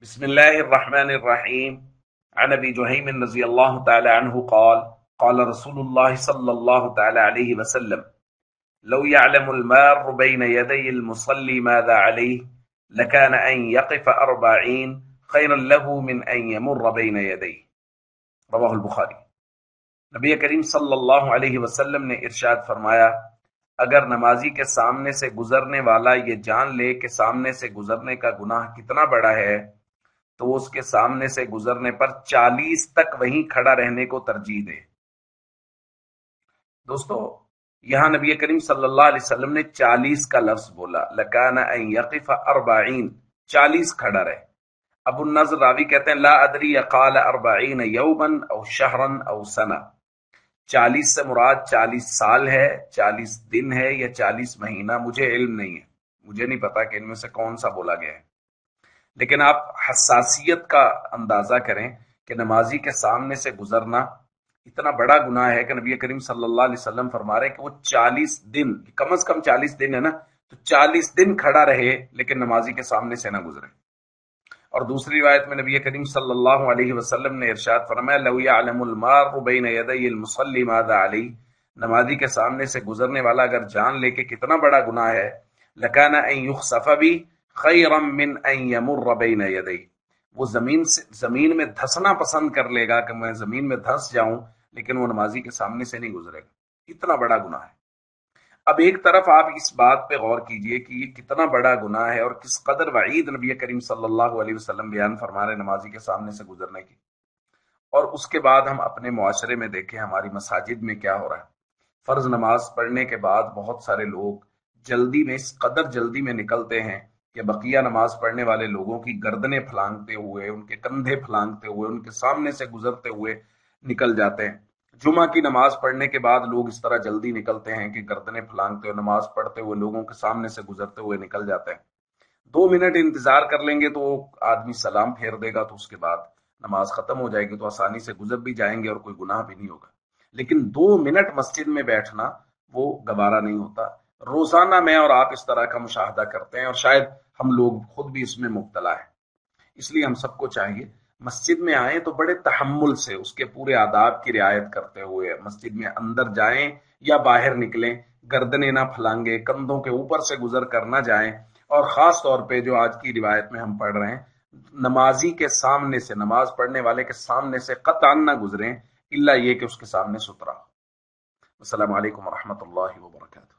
بسم الله الرحمن الرحيم. عن ابي جهيم رضي الله تعالى عنه قال قال رسول الله صلى الله تعالى عليه وسلم: لو يعلم المار بين يدي المصلي ماذا عليه لكان ان يقف 40 خيرا له من ان يمر بين يديه. رواہ البخاری۔ نبی کریم صلی اللہ علیہ وسلم نے ارشاد فرمایا، اگر نمازی کے سامنے سے گزرنے والا یہ جان لے کہ سامنے سے گزرنے کا گناہ کتنا بڑا ہے تو وہ اس کے سامنے سے گزرنے پر 40 تک وہیں کھڑا رہنے کو ترجیح دے۔ دوستو، یہاں نبی کریم صلی اللہ علیہ وسلم نے 40 کا لفظ بولا، لکان ان یقف 40، 40 کھڑا رہے۔ ابو النضر راوی کہتے ہیں لا ادری قال 40 یوما او شہرا او سنہ، 40 سے مراد 40 سال ہے، 40 دن ہے یا 40 مہینہ، مجھے علم نہیں ہے، مجھے نہیں پتا کہ ان میں سے کون سا بولا گیا ہے۔ لیکن آپ حساسیت کا اندازہ کریں کہ نمازی کے سامنے سے گزرنا اتنا بڑا گناہ ہے کہ نبی کریم صلی اللہ علیہ وسلم فرما رہے کہ وہ 40 دن، کم از کم 40 دن ہے نا، تو 40 دن کھڑا رہے لیکن نمازی کے سامنے سے نہ گزرے۔ اور دوسری روایت میں نبی کریم صلی اللہ علیہ وسلم نے ارشاد فرمایا لو یعلم المار بین یدی المصلی ماذا علیہ، نمازی کے سامنے سے گزرنے والا اگر جان لے کہ کتنا بڑا گناہ ہے، لکان ان یخسف بی خیرا من ان یمر بین یدی، وہ زمین میں دھسنا پسند کر لے گا کہ میں زمین میں دھس جاؤں، لیکن وہ نمازی کے سامنے سے نہیں گزرے گا۔ اتنا بڑا گناہ ہے۔ اب ایک طرف آپ اس بات پہ غور کیجئے کہ یہ کتنا بڑا گناہ ہے اور کس قدر وعید نبی کریم صلی اللہ علیہ وسلم بیان فرما رہے نمازی کے سامنے سے گزرنے کی، اور اس کے بعد ہم اپنے معاشرے میں دیکھیں ہماری مساجد میں کیا ہو رہا ہے۔ فرض نماز پڑھنے کے بعد بہت سارے لوگ جلدی میں، اس قدر جلدی میں نکلتے ہیں کہ بقیہ نماز پڑھنے والے لوگوں کی گردنیں پھلانگتے ہوئے، ان کے کندھے پھلانگتے ہوئے، ان کے سامنے سے گزرتے ہوئے نکل جاتے ہیں۔ جمعہ کی نماز پڑھنے کے بعد لوگ اس طرح جلدی نکلتے ہیں کہ گردنیں پھلانگتے ہوئے نماز پڑھتے ہوئے لوگوں کے سامنے سے گزرتے ہوئے نکل جاتے ہیں۔ 2 منٹ انتظار کر لیں گے تو آدمی سلام پھیر دے گا، تو اس کے بعد نماز ختم ہو جائے گی تو آسانی سے گزر بھی جائیں گے اور کوئی گناہ بھی نہیں ہوگا۔ لیکن 2 منٹ مسجد میں بیٹھنا وہ گوارا نہیں ہوتا۔ روزانہ میں اور آپ اس طرح کا مشاہدہ کرتے ہیں اور شاید ہم لوگ خود بھی اس میں مبتلا ہیں۔ اس لیے ہم سب کو چاہیے مسجد میں آئیں تو بڑے تحمل سے اس کے پورے آداب کی رعایت کرتے ہوئے مسجد میں اندر جائیں یا باہر نکلیں، گردنیں نہ پھلانگے، کندھوں کے اوپر سے گزر کر نہ جائیں، اور خاص طور پہ جو آج کی روایت میں ہم پڑھ رہے ہیں، نمازی کے سامنے سے، نماز پڑھنے والے کے سامنے سے قطعاً نہ گزریں الا یہ کہ اس کے سامنے سترا ہو۔ السلام علیکم ورحمۃ اللہ وبرکاتہ۔